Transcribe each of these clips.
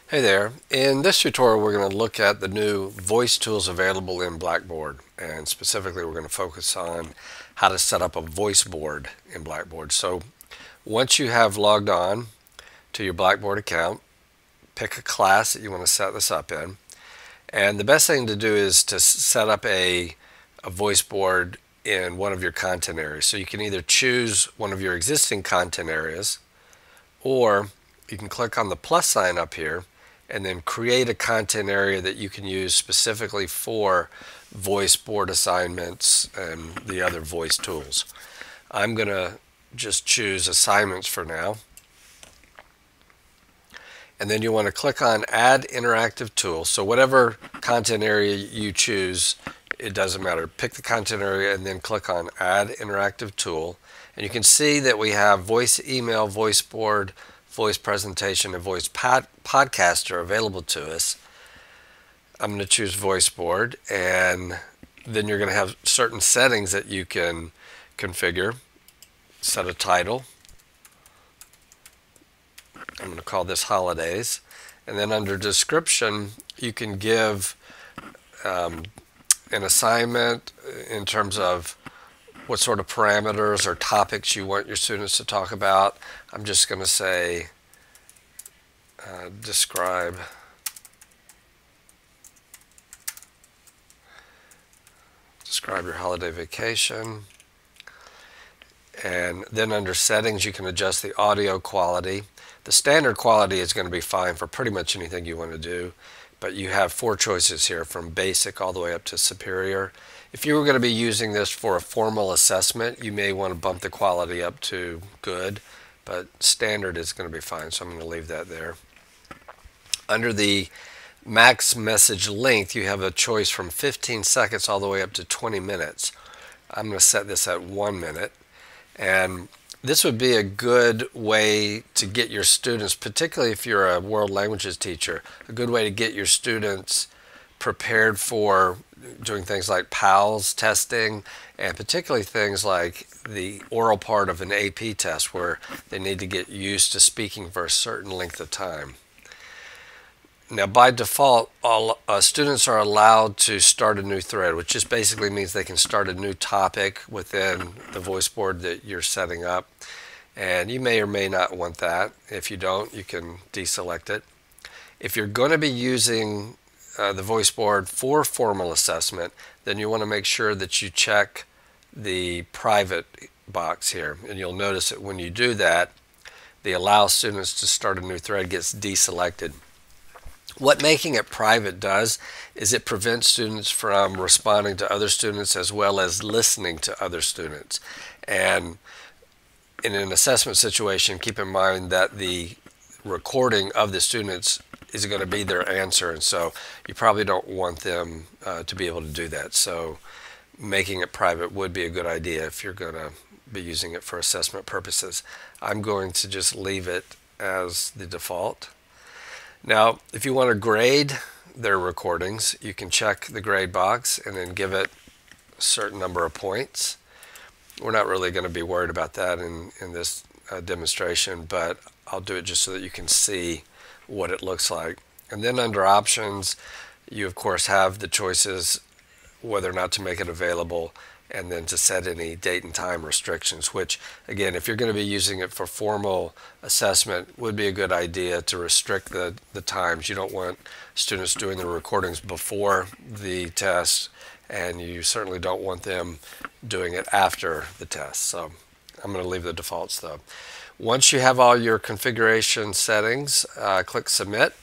Hey there. In this tutorial, we're going to look at the new voice tools available in Blackboard. And specifically, we're going to focus on how to set up a voice board in Blackboard. So once you have logged on to your Blackboard account, pick a class that you want to set this up in. And the best thing to do is to set up a voice board in one of your content areas. So you can either choose one of your existing content areas, or you can click on the plus sign up here and then create a content area that you can use specifically for voice board assignments and the other voice tools. I'm going to just choose assignments for now. And then you want to click on Add Interactive Tool. So whatever content area you choose, it doesn't matter. Pick the content area and then click on Add Interactive Tool. And you can see that we have voice email, voice board, voice presentation, and voice podcast are available to us. I'm going to choose voice board, and then you're going to have certain settings that you can configure. Set a title. I'm going to call this holidays. And then under description, you can give an assignment in terms of what sort of parameters or topics you want your students to talk about. I'm just going to say describe your holiday vacation. And then under settings, you can adjust the audio quality. The standard quality is going to be fine for pretty much anything you want to do, but you have 4 choices here from basic all the way up to superior. If you were going to be using this for a formal assessment, you may want to bump the quality up to good, but standard is going to be fine, so I'm going to leave that there. Under the max message length, you have a choice from 15 seconds all the way up to 20 minutes. I'm going to set this at 1 minute. And this would be a good way to get your students, particularly if you're a world languages teacher, a good way to get your students prepared for doing things like PALS testing, and particularly things like the oral part of an AP test where they need to get used to speaking for a certain length of time. Now, by default, all students are allowed to start a new thread, which just basically means they can start a new topic within the voice board that you're setting up. And you may or may not want that. If you don't, you can deselect it. If you're going to be using the voice board for formal assessment, then you want to make sure that you check the private box here. And you'll notice that when you do that, the allow students to start a new thread gets deselected. What making it private does is it prevents students from responding to other students as well as listening to other students. And in an assessment situation, keep in mind that the recording of the students is going to be their answer, and so you probably don't want them to be able to do that. So making it private would be a good idea if you're going to be using it for assessment purposes. I'm going to just leave it as the default. Now, if you want to grade their recordings, you can check the grade box and then give it a certain number of points. We're not really going to be worried about that in this demonstration, but I'll do it just so that you can see what it looks like. And then under options, you of course have the choices whether or not to make it available, and then to set any date and time restrictions, which again, if you're going to be using it for formal assessment, would be a good idea to restrict the times. You don't want students doing the recordings before the test, and you certainly don't want them doing it after the test. So I'm going to leave the defaults though. Once you have all your configuration settings, click Submit,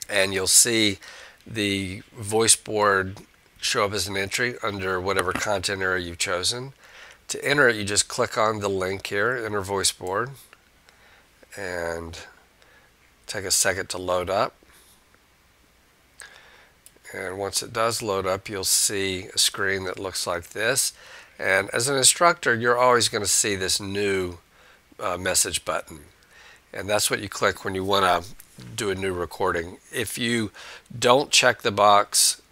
and you'll see the voice board show up as an entry under whatever content area you've chosen. To enter it, you just click on the link here, Enter Voice Board, and take a second to load up. And once it does load up, you'll see a screen that looks like this. And as an instructor, you're always going to see this new message button. And that's what you click when you want to do a new recording. If you don't check the box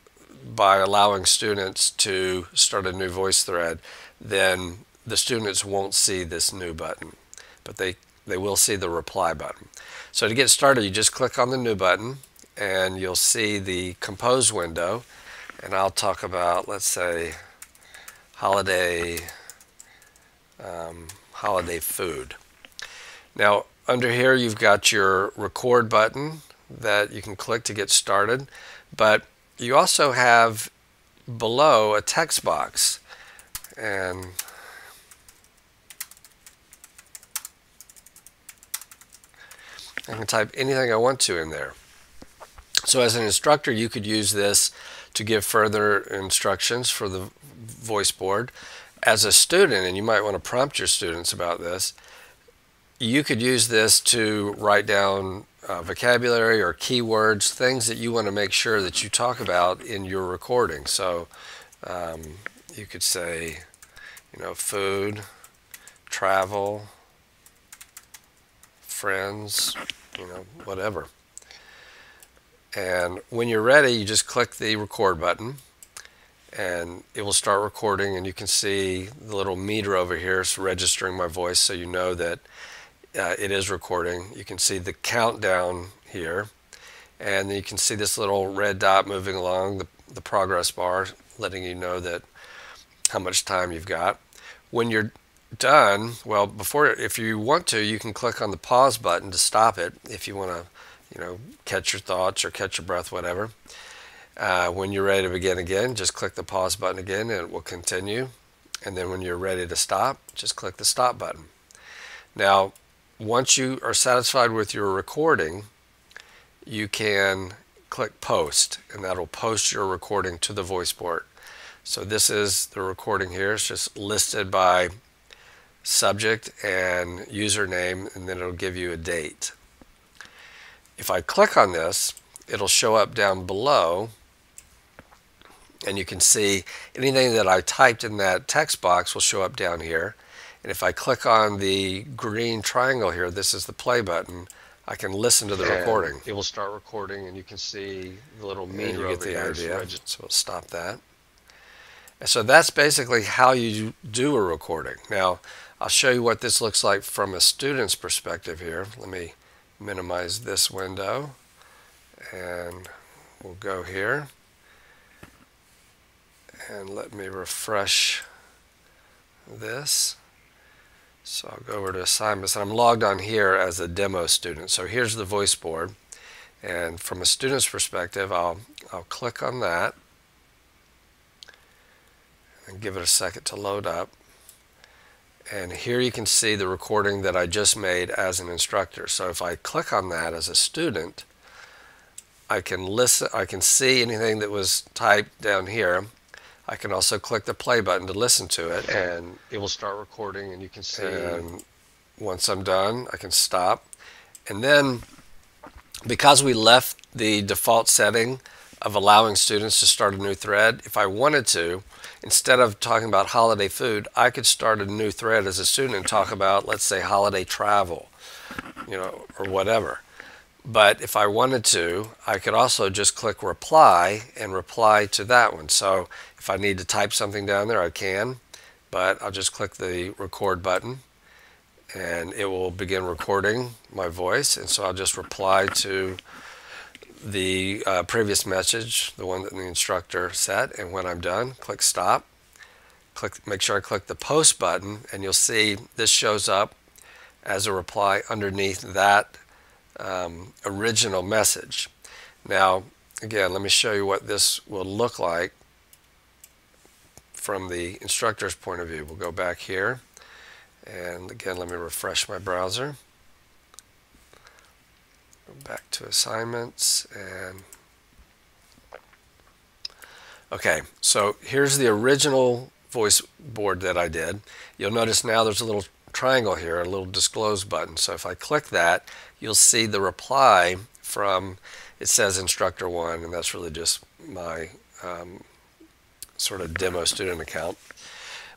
by allowing students to start a new voice thread, then the students won't see this new button. But they they will see the reply button. So to get started, you just click on the new button and you'll see the compose window, and I'll talk about, let's say, holiday food. Now under here you've got your record button that you can click to get started, but you also have below a text box, and I can type anything I want to in there. So as an instructor, you could use this to give further instructions for the voice board. As a student, and you might want to prompt your students about this, you could use this to write down vocabulary or keywords, things that you want to make sure that you talk about in your recording. So you could say, food, travel, friends, whatever. And when you're ready, you just click the record button and it will start recording, and you can see the little meter over here is registering my voice, so you know that it is recording. You can see the countdown here, and then you can see this little red dot moving along the progress bar, letting you know that how much time you've got. When you're done, well, if you want to, you can click on the pause button to stop it if you want to, catch your thoughts or catch your breath, whatever. When you're ready to begin again, just click the pause button again and it will continue. And then when you're ready to stop, just click the stop button. Now, once you are satisfied with your recording, you can click post, and that'll post your recording to the voice board. So this is the recording here. It's just listed by subject and username, and then it'll give you a date. If I click on this, it'll show up down below, and you can see anything that I typed in that text box will show up down here. And if I click on the green triangle here, this is the play button, I can listen to the recording. It will start recording, and you can see the little meter over here. You get the idea. So we'll stop that. And so that's basically how you do a recording. Now, I'll show you what this looks like from a student's perspective here. Let me minimize this window, and we'll go here. And let me refresh this. So I'll go over to assignments, and I'm logged on here as a demo student. So here's the voice board, and from a student's perspective, I'll click on that and give it a second to load up. And here you can see the recording that I just made as an instructor. So if I click on that as a student, I can listen, I can see anything that was typed down here. I can also click the play button to listen to it, and it will start recording, and you can see. And once I'm done, I can stop. And then, because we left the default setting of allowing students to start a new thread, if I wanted to, instead of talking about holiday food, I could start a new thread as a student and talk about, let's say, holiday travel, or whatever. But if I wanted to, I could also just click reply and reply to that one. So if I need to type something down there, I can, but I'll just click the record button and it will begin recording my voice. And so I'll just reply to the previous message, the one that the instructor set, and when I'm done, click stop. Make sure I click the post button, and you'll see this shows up as a reply underneath that original message. Now, again, let me show you what this will look like from the instructor's point of view. We'll go back here, and again, let me refresh my browser. Go back to assignments, and okay, so here's the original voice board that I did. You'll notice now there's a little triangle here, a little disclose button. So if I click that, you'll see the reply from, it says instructor 1, and that's really just my sort of demo student account.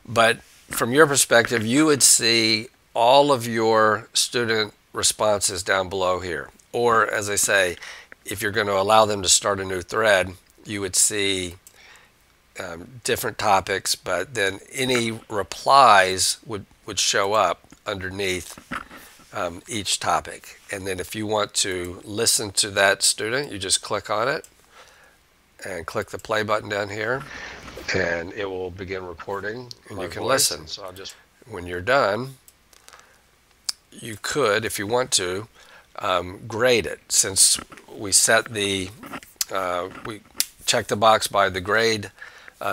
But from your perspective, you would see all of your student responses down below here. Or, as I say, if you're going to allow them to start a new thread, you would see different topics, but then any replies would show up underneath each topic. And then if you want to listen to that student, you just click on it and click the play button down here, and it will begin recording, and you can listen. So I'll just, when you're done, you could, if you want to, grade it. Since we set the, we check the box by the grade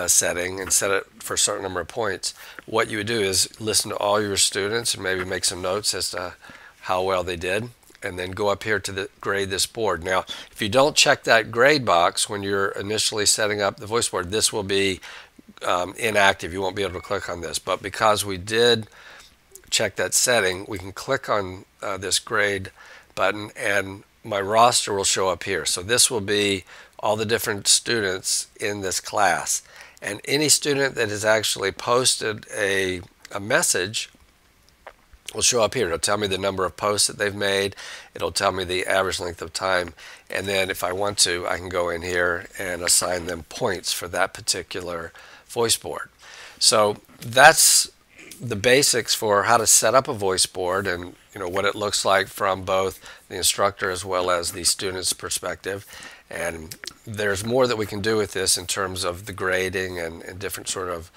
setting and set it for a certain number of points, what you would do is listen to all your students and maybe make some notes as to how well they did, and then go up here to the grade this board. Now, if you don't check that grade box when you're initially setting up the voice board, this will be inactive. You won't be able to click on this. But because we did check that setting, we can click on this grade button, and my roster will show up here. So this will be all the different students in this class. And any student that has actually posted a message will show up here. It'll tell me the number of posts that they've made. It'll tell me the average length of time. And then if I want to, I can go in here and assign them points for that particular voice board. So that's the basics for how to set up a voice board, and what it looks like from both the instructor as well as the student's perspective. And there's more that we can do with this in terms of the grading and different sort of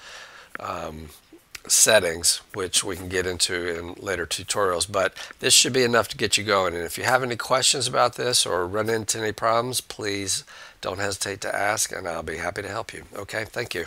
settings, which we can get into in later tutorials. But this should be enough to get you going. And if you have any questions about this or run into any problems, please don't hesitate to ask, and I'll be happy to help you. Okay, thank you.